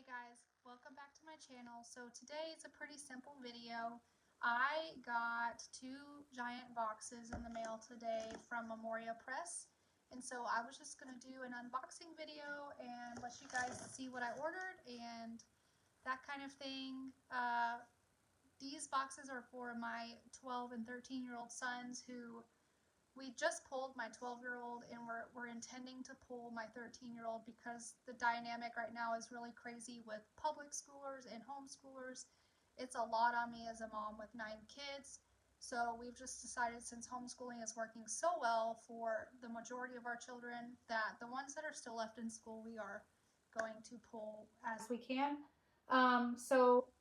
guys, welcome back to my channel. So today is a pretty simple video. I got 2 giant boxes in the mail today from Memoria Press, and so I was just going to do an unboxing video and let you guys see what I ordered and that kind of thing. These boxes are for my 12 and 13-year-old sons who we just pulled my 12-year-old and we're intending to pull my 13-year-old because the dynamic right now is really crazy with public schoolers and homeschoolers. It's a lot on me as a mom with 9 kids. So we've just decided, since homeschooling is working so well for the majority of our children, that the ones that are still left in school we are going to pull as we can. So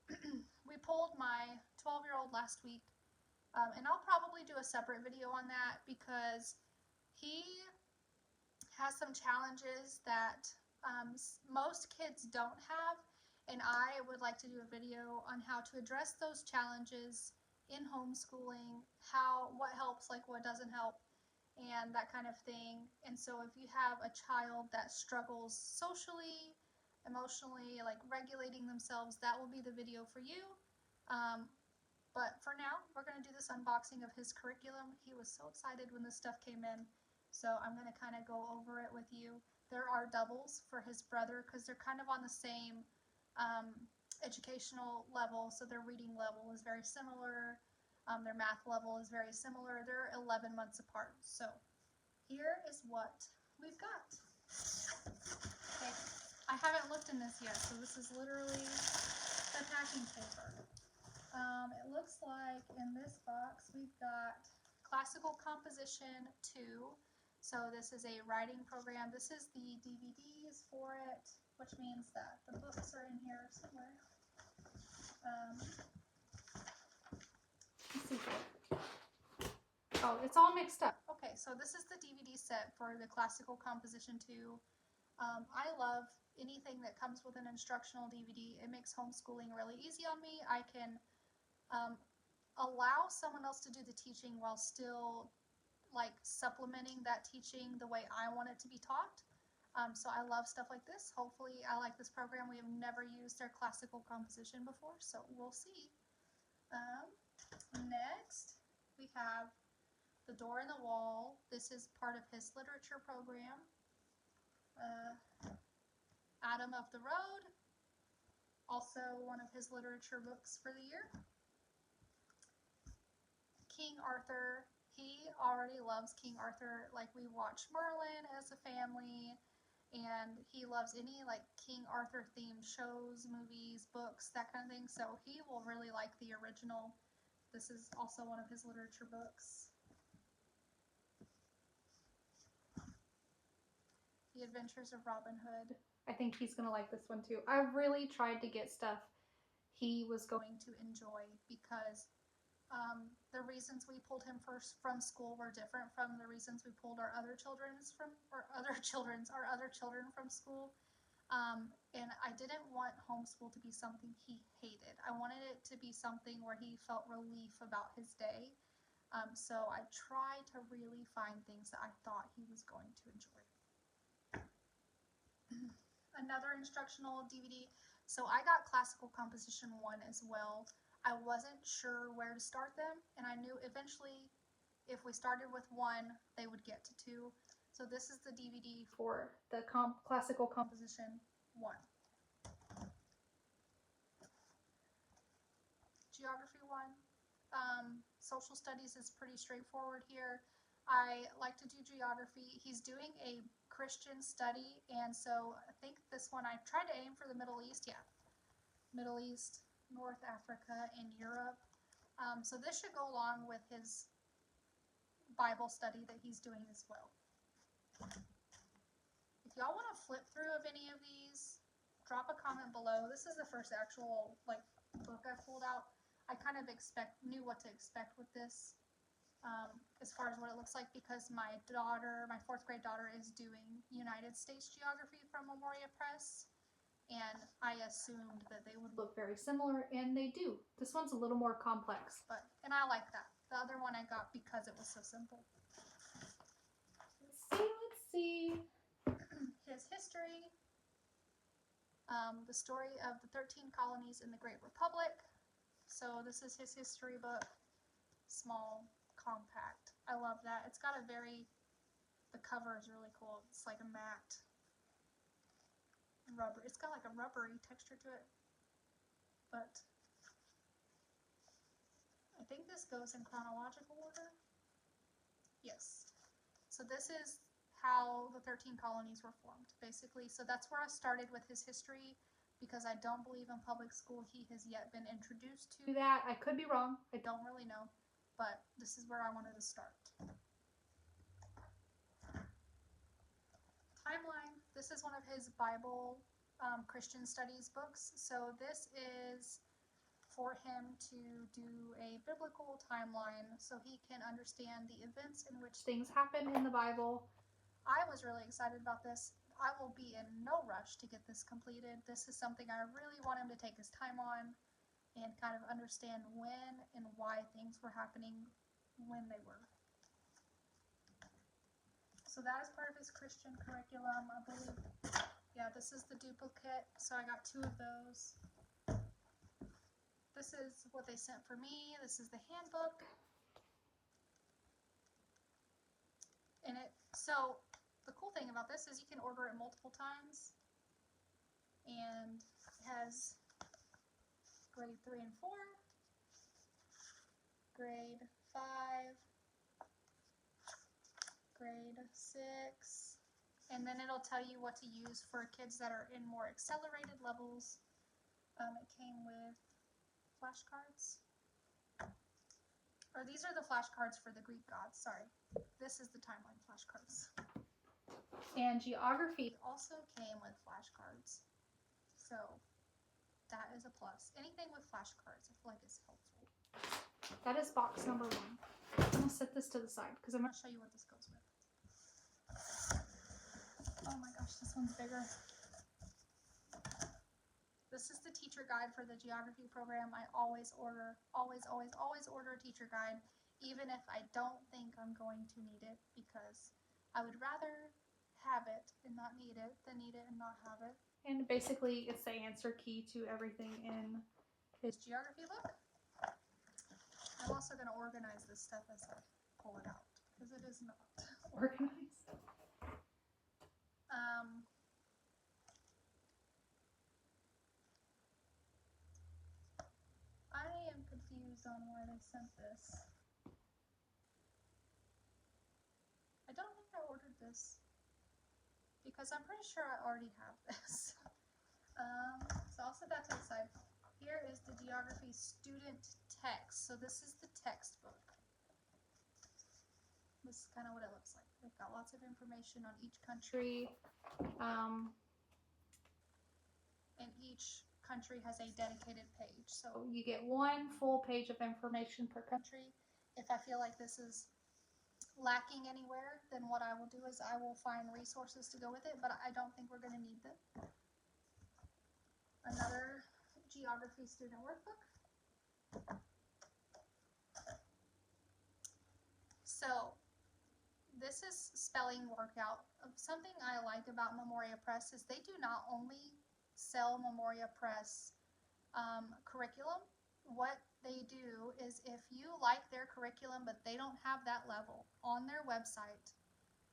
we pulled my 12-year-old last week. And I'll probably do a separate video on that because he has some challenges that most kids don't have, and I would like to do a video on how to address those challenges in homeschooling, what helps, like what doesn't help, and that kind of thing. And so if you have a child that struggles socially, emotionally, like regulating themselves, that will be the video for you. But for now, we're going to do this unboxing of his curriculum. He was so excited when this stuff came in, so I'm going to kind of go over it with you. There are doubles for his brother because they're kind of on the same educational level, so their reading level is very similar. Their math level is very similar. They're 11 months apart. So here is what we've got. Okay, I haven't looked in this yet, so this is literally the packing paper. It looks like in this box we've got Classical Composition 2. So this is a writing program. This is the DVDs for it, which means that the books are in here somewhere. Let's see here. Oh, it's all mixed up. Okay, so this is the DVD set for the Classical Composition 2. I love anything that comes with an instructional DVD. It makes homeschooling really easy on me. I can allow someone else to do the teaching while still like supplementing that teaching the way I want it to be taught. So I love stuff like this. Hopefully I like this program. We have never used their classical composition before, so we'll see. Next we have The Door in the Wall. This is part of his literature program. Adam of the Road, also one of his literature books for the year. King Arthur. He already loves King Arthur. Like, we watch Merlin as a family, and he loves any like King Arthur themed shows, movies, books, that kind of thing. So he will really like the original. This is also one of his literature books. The Adventures of Robin Hood. I think he's going to like this one too. I really tried to get stuff he was going to enjoy because the reasons we pulled him first from school were different from the reasons we pulled our other children from school. And I didn't want homeschool to be something he hated. I wanted it to be something where he felt relief about his day. So I tried to really find things that I thought he was going to enjoy. Another instructional DVD. So I got Classical Composition 1 as well. I wasn't sure where to start them, and I knew eventually if we started with 1, they would get to 2. So this is the DVD for the Classical Composition 1. Geography 1. Social studies is pretty straightforward here. I like to do geography. He's doing a Christian study, and so I think this one I tried to aim for the Middle East. Yeah, Middle East, North Africa, and Europe. So this should go along with his Bible study that he's doing as well. If y'all want to flip through of any of these, drop a comment below. This is the first actual book I pulled out. I kind of knew what to expect with this as far as what it looks like, because my 4th grade daughter is doing United States Geography from Memoria Press, and I assumed that they would look very similar, and they do. This one's a little more complex, and I like that. The other one I got because it was so simple. Let's see. His history. the story of the 13 colonies in the Great Republic. So this is his history book, small, compact. I love that. It's got a the cover is really cool. It's like a matte rubber. It's got like a rubbery texture to it, but I think this goes in chronological order. Yes. So this is how the 13 colonies were formed, basically. So that's where I started with his history, because I don't believe in public school he has yet been introduced to that. I could be wrong. I don't really know, but this is where I wanted to start. Timeline. This is one of his Bible Christian studies books. So this is for him to do a biblical timeline so he can understand the events in which things happen in the Bible. I was really excited about this. I will be in no rush to get this completed. This is something I really want him to take his time on and kind of understand when and why things were happening when they were. So that is part of his Christian curriculum, I believe. Yeah, this is the duplicate, so I got 2 of those. This is what they sent for me. This is the handbook. So the cool thing about this is you can order it multiple times, and it has grade 3 and 4, grade 5, grade 6, and then it'll tell you what to use for kids that are in more accelerated levels. It came with flashcards. Or these are the flashcards for the Greek gods, sorry. This is the timeline flashcards. And geography also came with flashcards. So that is a plus. Anything with flashcards, I feel like is helpful. That is box number 1. I'm going to set this to the side because I'm going to show you what this goes with. Oh my gosh, this one's bigger. This is the teacher guide for the geography program. I always order a teacher guide, even if I don't think I'm going to need it, because I would rather have it and not need it than need it and not have it. And basically, it's the answer key to everything in his geography book. I'm also going to organize this stuff as I pull it out, because it is not organized. I am confused on why they sent this. I don't think I ordered this, because I'm pretty sure I already have this. So I'll set that to the side. Here is the geography student text. So this is the textbook. This is kind of what it looks like. They've got lots of information on each country. And each country has a dedicated page. So you get 1 full page of information per country. If I feel like this is lacking anywhere, then what I will do is I will find resources to go with it, but I don't think we're going to need them. Another geography student workbook. So this is spelling workout. Something I like about Memoria Press is they do not only sell Memoria Press curriculum. What they do is, if you like their curriculum but they don't have that level, on their website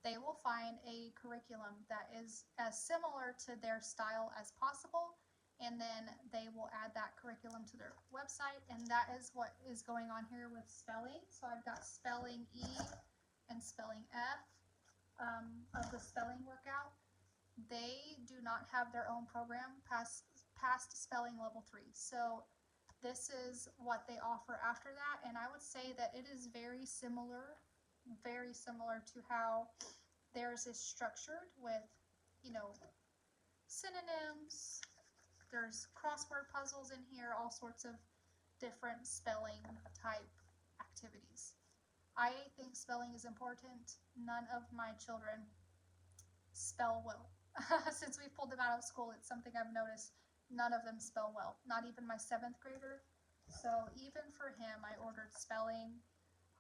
they will find a curriculum that is as similar to their style as possible, and then they will add that curriculum to their website. And that is what is going on here with spelling. So I've got spelling E and spelling F of the spelling workout. They do not have their own program past spelling level 3. So this is what they offer after that, and I would say that it is very similar to how theirs is structured, with, synonyms. There's crossword puzzles in here, all sorts of different spelling type activities. I think spelling is important. None of my children spell well. Since we pulled them out of school, it's something I've noticed. None of them spell well. Not even my 7th grader. So even for him, I ordered spelling.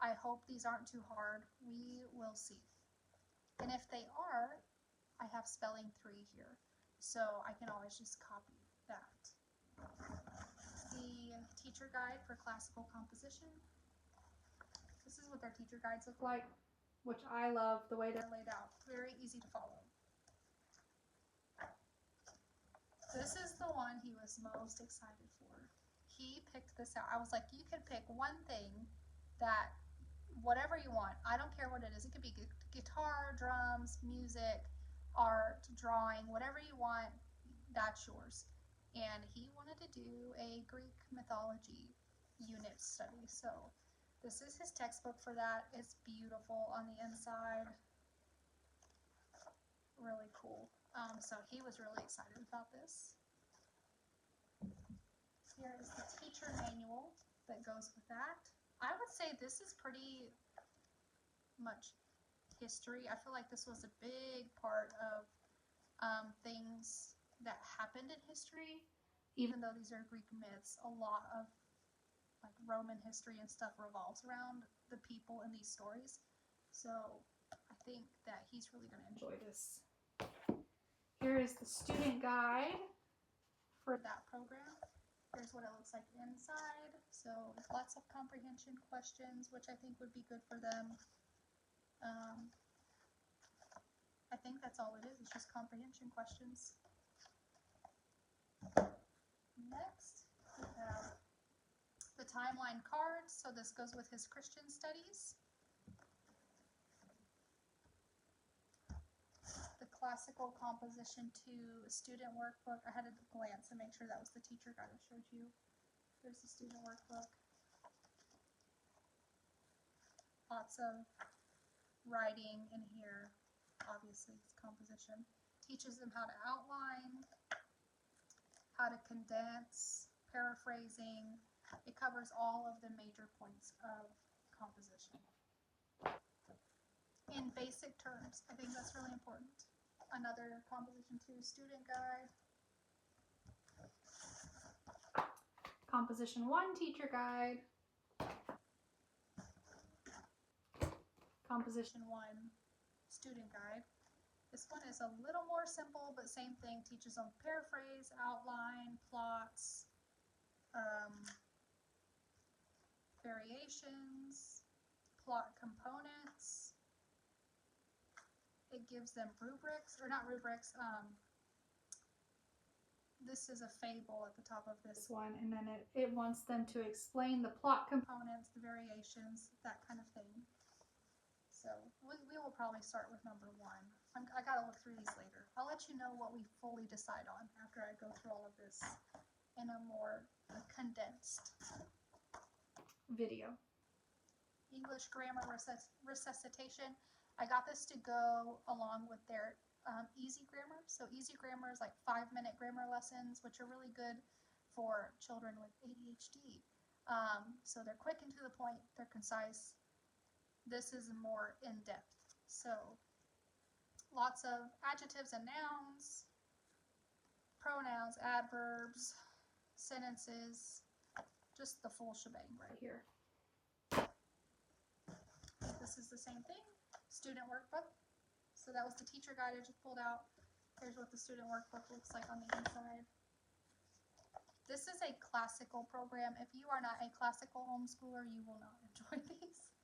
I hope these aren't too hard. We will see. And if they are, I have spelling 3 here. so I can always just copy that. The teacher guide for classical composition. This is what their teacher guides look like, which I love the way they're laid out. Very easy to follow. This is the one he was most excited for. He picked this out. I was like, you can pick one thing that, whatever you want. I don't care what it is. It could be guitar, drums, music, art, drawing, whatever you want, that's yours. And he wanted to do a Greek mythology unit study. So this is his textbook for that. It's beautiful on the inside. Really cool. So he was really excited about this. Here is the teacher manual that goes with that. I would say this is pretty much history. I feel like this was a big part of things that happened in history. Even though these are Greek myths, a lot of like Roman history and stuff revolves around the people in these stories. So I think that he's really going to enjoy this. Here is the student guide for that program. Here's what it looks like inside. So lots of comprehension questions, which I think would be good for them. I think that's all it is. It's just comprehension questions. Next, we have the timeline card. So this goes with his Christian studies. The classical composition 2 student workbook. I had to glance and make sure that was the teacher guide I showed you. There's the student workbook. Lots of writing in here. Obviously, it's composition. Teaches them how to outline, how to condense, paraphrasing. It covers all of the major points of composition. In basic terms, I think that's really important. Another composition 2 student guide. Composition 1 teacher guide. Composition 1 student guide. This one is a little more simple, but same thing. Teaches them paraphrase, outline, plots, variations, plot components. It gives them rubrics, or not rubrics, this is a fable at the top of this one, and then it wants them to explain the plot components, the variations, that kind of thing. So we will probably start with number 1. I gotta look through these later. I'll let you know what we fully decide on after I go through all of this in a more condensed video. English grammar resuscitation. I got this to go along with their easy grammar. So easy grammar is like 5-minute grammar lessons, which are really good for children with ADHD. So they're quick and to the point, they're concise. This is more in-depth. So lots of adjectives and nouns, pronouns, adverbs, sentences, just the full shebang right here. This is the same thing, student workbook. So that was the teacher guide I just pulled out. Here's what the student workbook looks like on the inside. This is a classical program. If you are not a classical homeschooler, you will not enjoy these.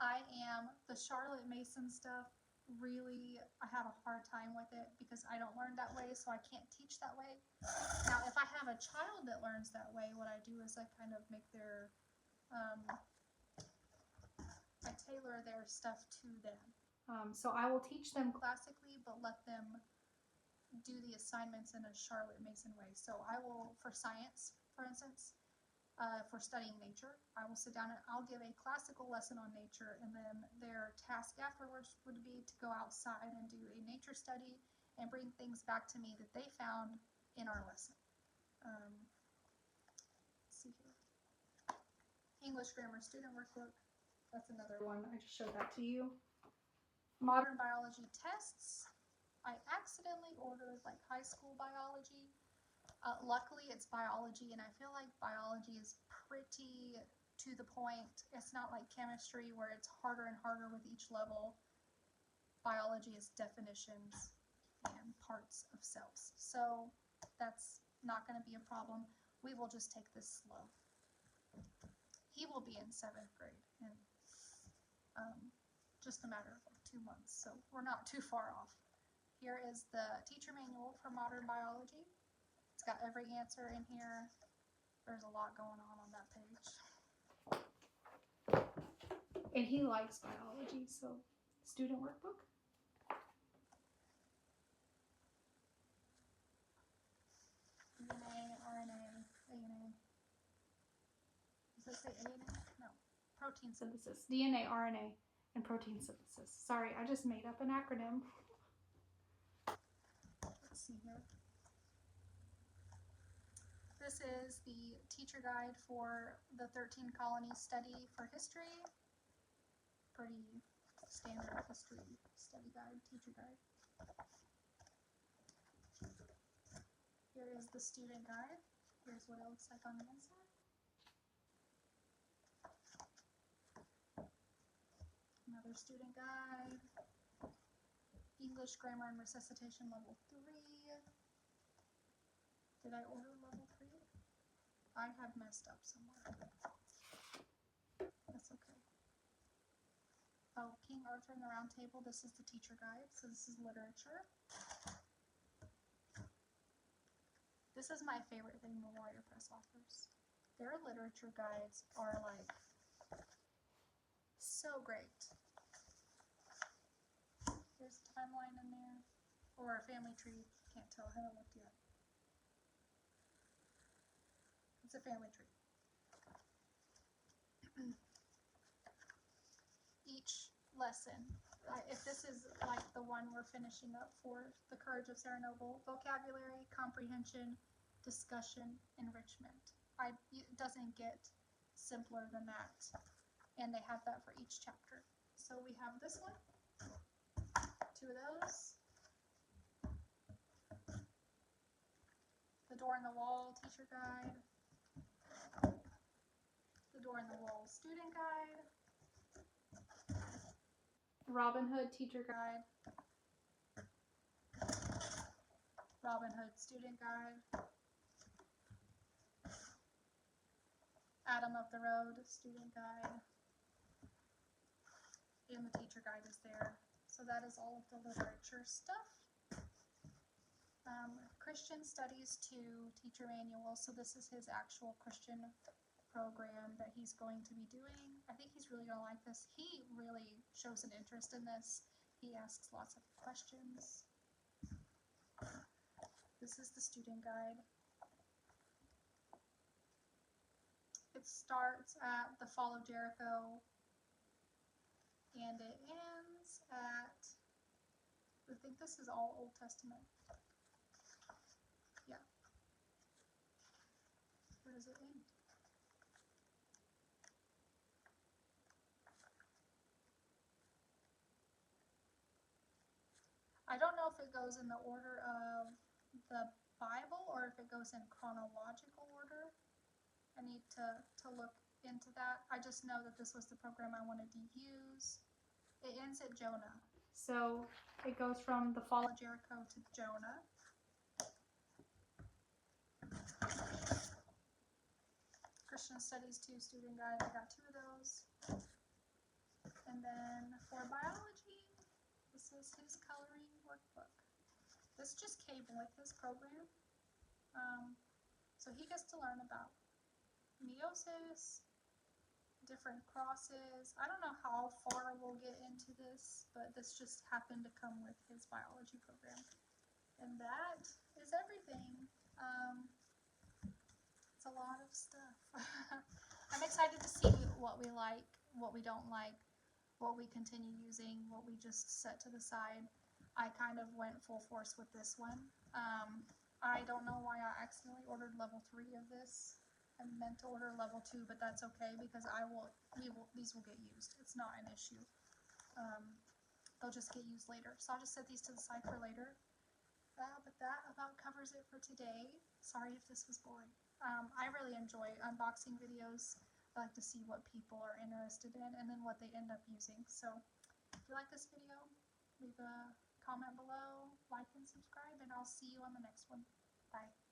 I am, the Charlotte Mason stuff, really, I have a hard time with it because I don't learn that way, so I can't teach that way. Now, if I have a child that learns that way, what I do is I kind of make their, I tailor their stuff to them. So I will teach them classically, but let them do the assignments in a Charlotte Mason way. So I will, for science, for instance, for studying nature, I will sit down and I'll give a classical lesson on nature, and then their task afterwards would be to go outside and do a nature study and bring things back to me that they found in our lesson. Let's see here. English grammar student workbook. That's another one. I just showed that to you. Modern biology tests. I accidentally ordered like high school biology. Luckily it's biology, and I feel like biology is pretty to the point. It's not like chemistry where it's harder and harder with each level. Biology is definitions, and parts of cells. So that's not going to be a problem. We will just take this slow. He will be in 7th grade in just a matter of like 2 months, so we're not too far off. Here is the teacher manual for modern biology. It's got every answer in here. There's a lot going on that page. And he likes biology, so student workbook. DNA, RNA, ANA. Does it say ANA? No. Protein synthesis. DNA, RNA, and protein synthesis. Sorry, I just made up an acronym. Let's see here. This is the teacher guide for the 13 colonies study for history. Pretty standard history study guide, teacher guide. Here is the student guide. Here's what it looks like on the inside. Another student guide. English, grammar, and resuscitation level 3. Did I order level 3? I have messed up somewhere. That's okay. Oh, King Arthur and the Round Table. This is the teacher guide. So this is literature. This is my favorite thing Memoria Press offers. Their literature guides are like so great. There's a timeline in there, or a family tree. Can't tell, I haven't looked yet. It's a family tree. Each lesson, if this is like the one we're finishing up for the Courage of Sarah Noble, vocabulary, comprehension, discussion, enrichment. It doesn't get simpler than that, and they have that for each chapter. So we have this one. 2 of those. The Door in the Wall teacher guide. The Door in the Wall student guide. Robin Hood teacher guide. Robin Hood student guide. Adam of the Road student guide. And the teacher guide is there. So that is all of the literature stuff. Christian Studies 2 teacher manual. So this is his actual Christian program that he's going to be doing. I think he's really going to like this. He really shows an interest in this. He asks lots of questions. This is the student guide. It starts at the fall of Jericho and it ends at, I think this is all Old Testament. Yeah. Where does it end? I don't know if it goes in the order of the Bible or if it goes in chronological order. I need to look into that. I just know that this was the program I wanted to use. It ends at Jonah. So it goes from the fall of Jericho to Jonah. Christian Studies 2 student guide, I got 2 of those. And then for biology, this is his coloring workbook. This just came with his program. So he gets to learn about meiosis, different crosses. I don't know how far we'll get into this, but this just happened to come with his biology program. And that is everything. It's a lot of stuff. I'm excited to see what we like, what we don't like, what we continue using, what we just set to the side. I kind of went full force with this one. I don't know why I accidentally ordered level 3 of this. I meant to order level 2, but that's okay because these will get used. It's not an issue. They'll just get used later. So I'll just set these to the side for later. But that about covers it for today. Sorry if this was boring. I really enjoy unboxing videos. I like to see what people are interested in and then what they end up using. So if you like this video, leave a comment below, like and subscribe, and I'll see you on the next one. Bye.